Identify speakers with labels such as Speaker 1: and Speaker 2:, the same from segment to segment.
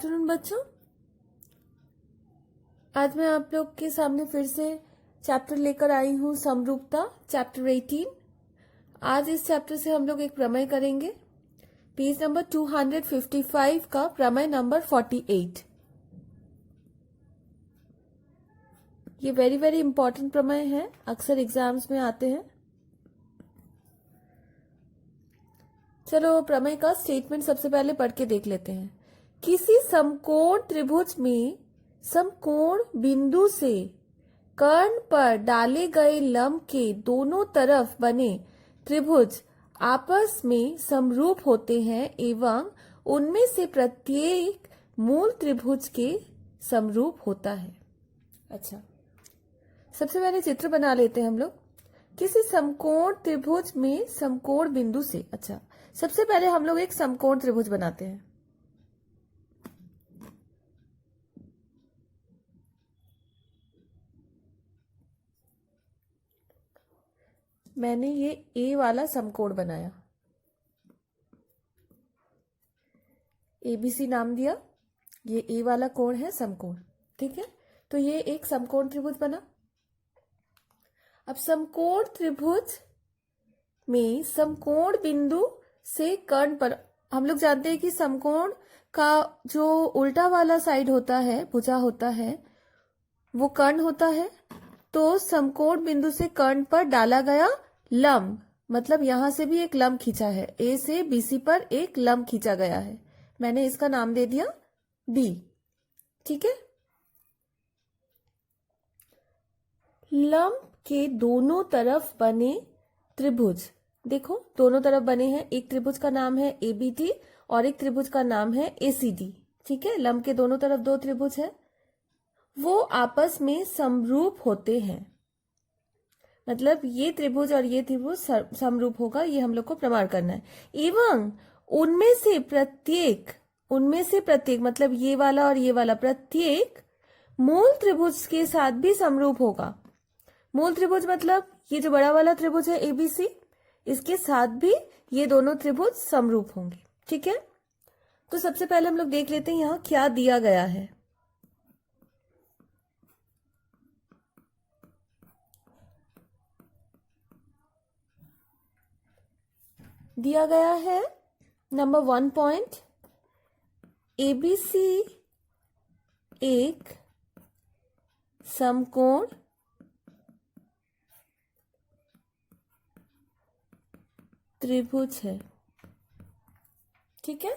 Speaker 1: Afternoon बच्चों। आज मैं आप लोग के सामने फिर से चैप्टर लेकर आई हूँ समरूपता, चैप्टर 18। आज इस चैप्टर से हम लोग एक प्रमेय करेंगे, पेज नंबर 255 का प्रमेय नंबर 48। ये वेरी वेरी इंपॉर्टेंट प्रमेय है, अक्सर एग्जाम्स में आते हैं। चलो प्रमेय का स्टेटमेंट सबसे पहले पढ़ के देख लेते हैं। किसी समकोण त्रिभुज में समकोण बिंदु से कर्ण पर डाले गए लंब के दोनों तरफ बने त्रिभुज आपस में समरूप होते हैं एवं उनमें से प्रत्येक मूल त्रिभुज के समरूप होता है। अच्छा, सबसे पहले चित्र बना लेते हैं हम लोग। किसी समकोण त्रिभुज में समकोण बिंदु से, अच्छा सबसे पहले हम लोग एक समकोण त्रिभुज बनाते हैं। मैंने ये ए वाला समकोण बनाया, एबीसी नाम दिया। ये ए वाला कोण है समकोण, ठीक है। तो ये एक समकोण त्रिभुज बना। अब समकोण त्रिभुज में समकोण बिंदु से कर्ण पर, हम लोग जानते हैं कि समकोण का जो उल्टा वाला साइड होता है, भुजा होता है, वो कर्ण होता है। तो समकोण बिंदु से कर्ण पर डाला गया लंब, मतलब यहां से भी एक लंब खींचा है, ए से बीसी पर एक लंब खींचा गया है। मैंने इसका नाम दे दिया डी, ठीक है। लंब के दोनों तरफ बने त्रिभुज, देखो दोनों तरफ बने हैं। एक त्रिभुज का नाम है एबीटी और एक त्रिभुज का नाम है एसीडी, ठीक है। लंब के दोनों तरफ दो त्रिभुज है, वो आपस में समरूप होते हैं। मतलब ये त्रिभुज और ये त्रिभुज समरूप होगा, ये हम लोग को प्रमाण करना है। एवं उनमें से प्रत्येक मतलब ये वाला और ये वाला प्रत्येक मूल त्रिभुज के साथ भी समरूप होगा। मूल त्रिभुज मतलब ये जो बड़ा वाला त्रिभुज है एबीसी, इसके साथ भी ये दोनों त्रिभुज समरूप होंगे, ठीक है। तो सबसे पहले हम लोग देख लेते हैं यहां क्या दिया गया है। दिया गया है नंबर 1 पॉइंट, एबीसी एक समकोण त्रिभुज है, ठीक है।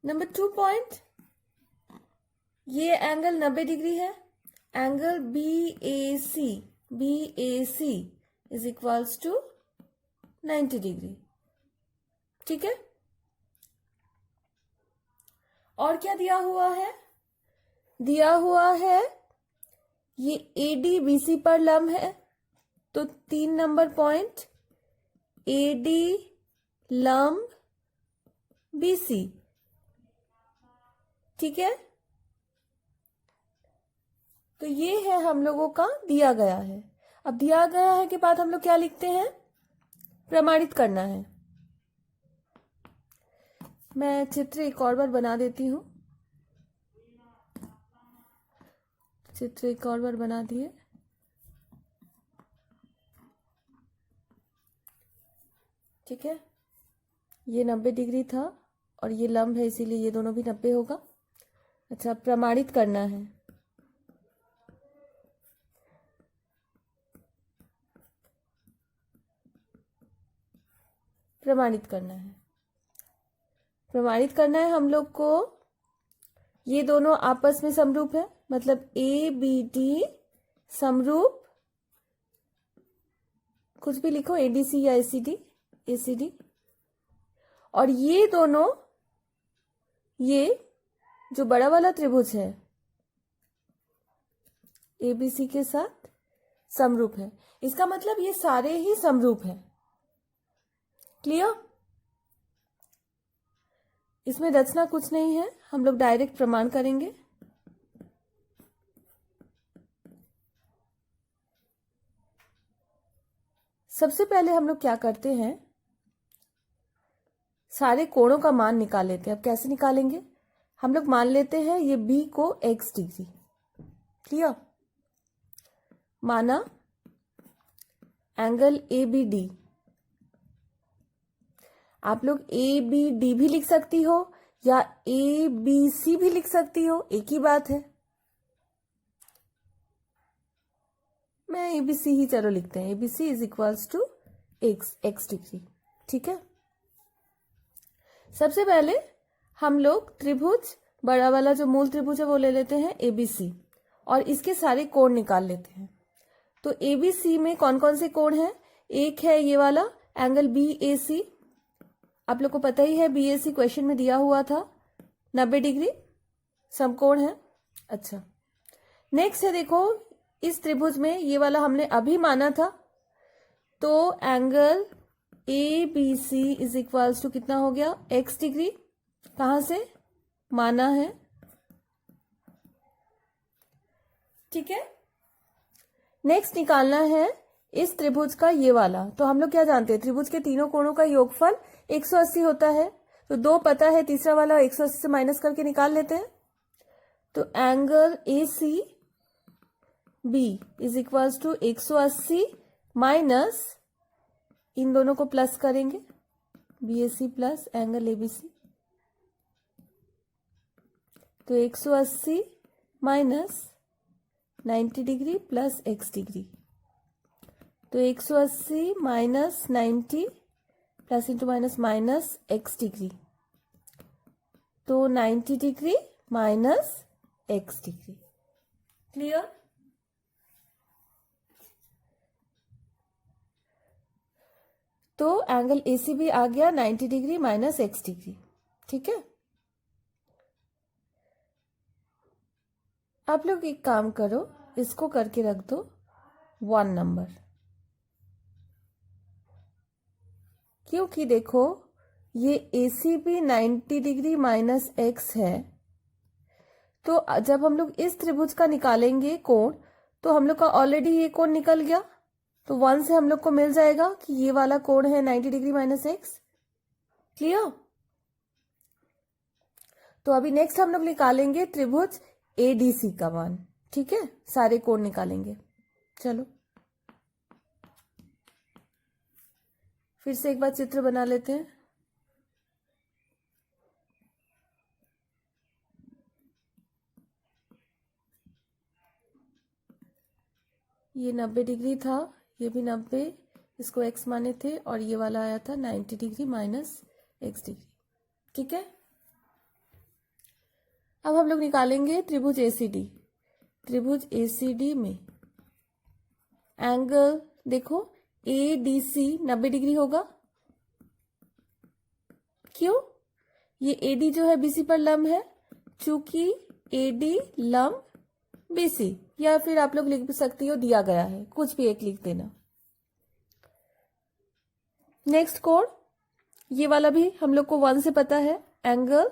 Speaker 1: नंबर 2 पॉइंट, ये एंगल 90 डिग्री है। Angle BAC is equals to 90 degree, ठीक है। और क्या दिया हुआ है? दिया हुआ है ये AD BC पर लंब है, तो 3 नंबर पॉइंट AD लंब BC, ठीक है। तो ये है हम लोगों का दिया गया है। अब दिया गया है के बाद हम लोग क्या लिखते हैं? प्रमाणित करना है। मैं चित्र एक और बार बना देती हूँ। चित्र एक और बार बना दिए, ठीक है। ये 90 डिग्री था और ये लंब है, इसीलिए ये दोनों भी 90 होगा। अच्छा, प्रमाणित करना है। प्रमाणित करना है, प्रमाणित करना है हम लोग को। ये दोनों आपस में समरूप है, मतलब ABD समरूप, कुछ भी लिखो, ADC या ACD। और ये दोनों, ये जो बड़ा वाला त्रिभुज है ABC के साथ समरूप है। इसका मतलब ये सारे ही समरूप है। क्लियर? इसमें रचना कुछ नहीं है, हम लोग डायरेक्ट प्रमाण करेंगे। सबसे पहले हम लोग क्या करते हैं, सारे कोणों का मान निकाल लेते हैं। अब कैसे निकालेंगे? हम लोग मान लेते हैं ये बी को x डिग्री। क्लियर? माना एंगल ए बी डी, आप लोग ए बी डी भी लिख सकती हो या ए बी सी भी लिख सकती हो, एक ही बात है। मैं ए बी सी ही चलो लिखते हैं, A B C is equals to x degree. ठीक है, सबसे पहले हम लोग त्रिभुज, बड़ा वाला जो मूल त्रिभुज है वो ले लेते हैं ए बी सी, और इसके सारे कोण निकाल लेते हैं। तो ए बी सी में कौन कौन से कोण हैं? एक है ये वाला एंगल बी ए सी, आप लोग को पता ही है बी ए सी क्वेश्चन में दिया हुआ था, 90 डिग्री समकोण है। अच्छा, नेक्स्ट है देखो इस त्रिभुज में ये वाला हमने अभी माना था, तो angle A B C is equals to कितना हो गया? X degree. कहां से? माना है। ठीक है, नेक्स्ट निकालना है इस त्रिभुज का ये वाला। तो हम लोग क्या जानते हैं, त्रिभुज के तीनों कोणों का योगफल 180 होता है। तो 2 पता है, तीसरा वाला 180 से माइनस करके निकाल लेते हैं। तो angle A C B is equals to 180 minus, इन दोनों को प्लस करेंगे, B A C plus angle A B C, तो 180 minus 90 degree plus x degree, तो 180 minus 90 plus into minus minus x degree, तो 90 degree minus x degree. Clear? तो angle AC भी आ गया 90 डिग्री माइनस एक्स डिग्री। ठीक है, आप लोग एक काम करो, इसको करके रख दो 1 नंबर, क्योंकि देखो ये AC भी 90 डिग्री माइनस एक्स है, तो जब हम लोग इस त्रिभुज का निकालेंगे कोण, तो हम लोग का ऑलरेडी ये कोण निकल गया, तो 1 से हम लोग को मिल जाएगा कि ये वाला कोण है 90 डिग्री माइनस एक्स। क्लियर? तो अभी नेक्स्ट हम लोग निकालेंगे त्रिभुज ADC का मान। ठीक है, सारे कोण निकालेंगे। चलो फिर से एक बार चित्र बना लेते हैं। ये 90 डिग्री था, ये भी 90, इसको x माने थे, और ये वाला आया था 90 डिग्री माइनस एक्स डिग्री। ठीक है, अब हम लोग निकालेंगे त्रिभुज ACD। त्रिभुज ACD में एंगल देखो ADC 90 डिग्री होगा। क्यों? ये AD जो है BC पर लंब है, चूंकि AD लंब BC, या फिर आप लोग लिख भी सकती हो दिया गया है, कुछ भी एक लिख देना। नेक्स्ट कोण, ये वाला भी हम लोग को 1 से पता है, angle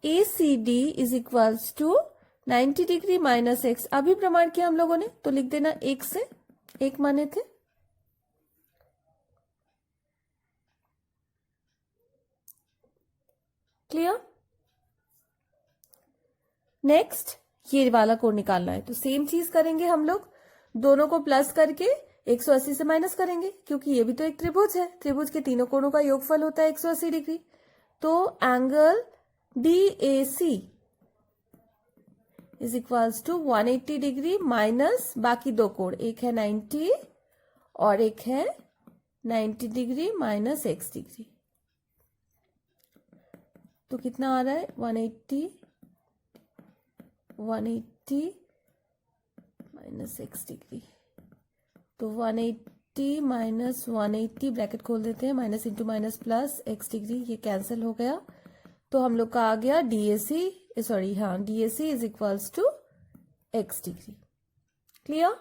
Speaker 1: ACD is equals to 90 degree minus x. अभी प्रमाण किया हम लोगों ने, तो लिख देना 1 से, 1 माने थे। क्लियर? नेक्स्ट ये वाला कोण निकालना है, तो सेम चीज करेंगे हम लोग, दोनों को प्लस करके 180 से माइनस करेंगे, क्योंकि ये भी तो एक त्रिभुज है, त्रिभुज के तीनों कोणों का योगफल होता है 180 डिग्री। तो angle DAC is equals to 180 degree minus बाकी दो कोण, एक है 90 और एक है 90 डिग्री माइनस एक्स डिग्री। तो कितना आ रहा है? 180 माइनस एक्स डिग्री, तो 180 माइनस 180 ब्रैकेट खोल देते हैं, minus into minus plus x degree, ये कैंसिल हो गया। तो हम लोग का आ गया DAC, सॉरी हाँ, DAC is equals to x degree. Clear?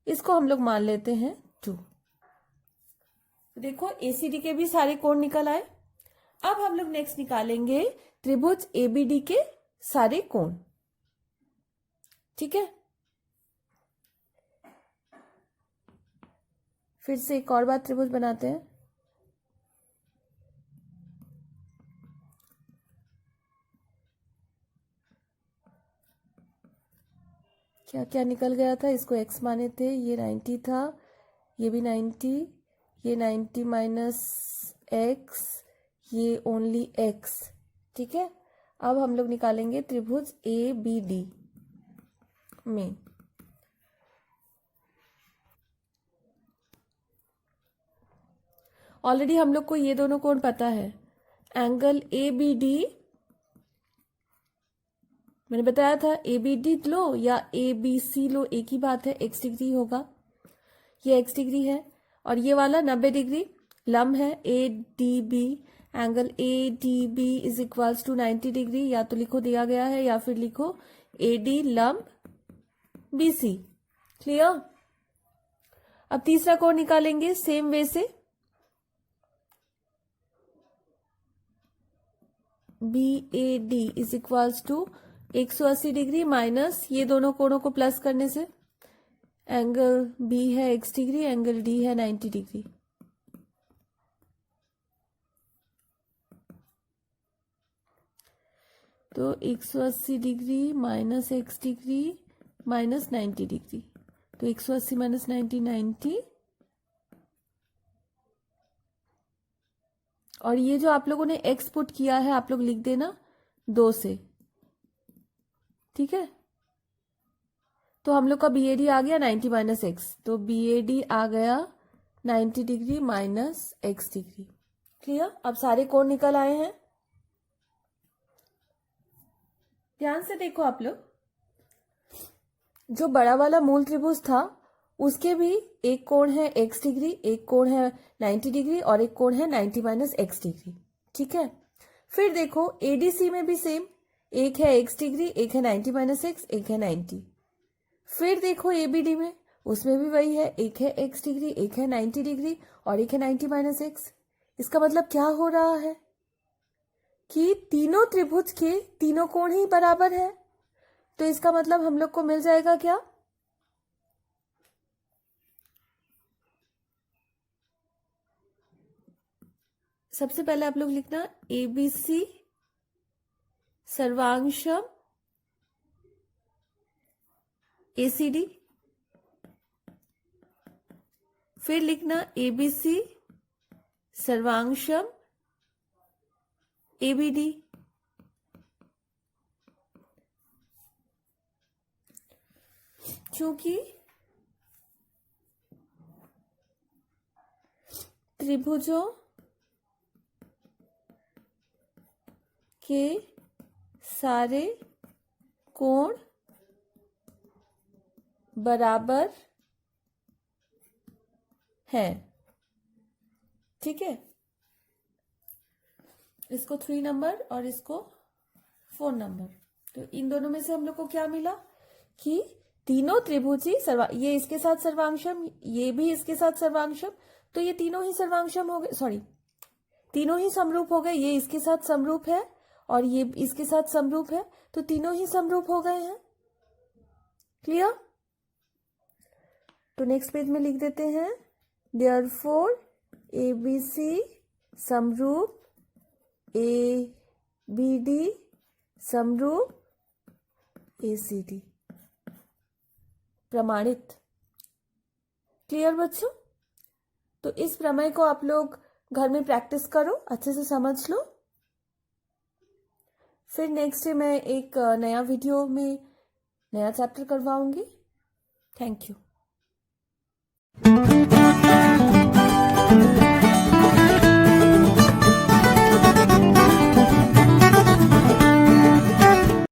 Speaker 1: इसको हम लोग मान लेते हैं 2। देखो ACD के भी सारे कोण निकल आए। अब हम लोग नेक्स्ट निकालेंगे त्रिभुज ABD के सारे कोण। ठीक है, फिर से एक और बार त्रिभुज बनाते हैं। क्या क्या निकल गया था, इसको x माने थे, ये 90 था, ये भी 90, ये 90 माइनस x, ये ओनली x। ठीक है, अब हम लोग निकालेंगे त्रिभुज ABD में। ऑलरेडी हम लोग को ये दोनों कोण पता है। एंगल ABD मैंने बताया था, ABD लो या ABC लो, एक ही बात है, x डिग्री होगा, ये x डिग्री है, और ये वाला 90 डिग्री लंब है ADB। एंगल ADB is equals to 90 degree, या तो लिखो दिया गया है या फिर लिखो AD लंब BC। क्लियर। अब तीसरा कोण निकालेंगे सेम वे से। BAD is equals to 180 degree minus ये दोनों कोणों को प्लस करने से एंगल B है x डिग्री, एंगल D है 90 डिग्री। तो 180 degree minus x degree minus 90 degree, तो 180 माइनस 90 90, और ये जो आप लोगों ने x पुट किया है आप लोग लिख देना 2 से। ठीक है, तो हम लोग का BAD आ गया 90 माइनस x, तो BAD आ गया 90 degree minus x degree. Clear. अब सारे कोण निकल आए हैं। ध्यान से देखो आप लोग, जो बड़ा वाला मूल त्रिभुज था उसके भी एक कोण है x डिग्री, एक कोण है 90 डिग्री और एक कोण है 90 माइनस x डिग्री। ठीक है, फिर देखो ADC में भी सेम, एक है x डिग्री, एक है 90 माइनस x, एक है 90। फिर देखो ABD में, उसमें भी वही है, एक है x डिग्री, एक है 90 डिग्री और एक है 90 माइनस x। इसका मतलब क्या हो रहा है कि तीनों त्रिभुज के तीनों कोण ही बराबर है। तो इसका मतलब हम लोग को मिल जाएगा क्या, सबसे पहले आप लोग लिखना ABC सर्वांशम ACD, फिर लिखना ABC सर्वांशम ABD। क्योंकि त्रिभुजों के सारे कोण बराबर हैं। ठीक है, इसको 3 नंबर और इसको 4 नंबर। तो इन दोनों में से हम लोग को क्या मिला कि तीनों त्रिभुज ही ये इसके साथ सर्वांशम, ये भी इसके साथ सर्वांशम, तो ये तीनों ही सर्वांशम हो गए, सॉरी तीनों ही समरूप हो गए। ये इसके साथ समरूप है और ये इसके साथ समरूप है, तो तीनों ही समरूप हो गए हैं। क्लियर। तो नेक्स्ट पेज में लिख देते हैं, देयरफॉर ABC समरूप ABD समरूप ACD, प्रमाणित। क्लियर बच्चों। तो इस प्रमेय को आप लोग घर में प्रैक्टिस करो, अच्छे से समझ लो। फिर नेक्स्ट डे मैं एक नया वीडियो में नया चैप्टर करवाऊंगी। Thank you.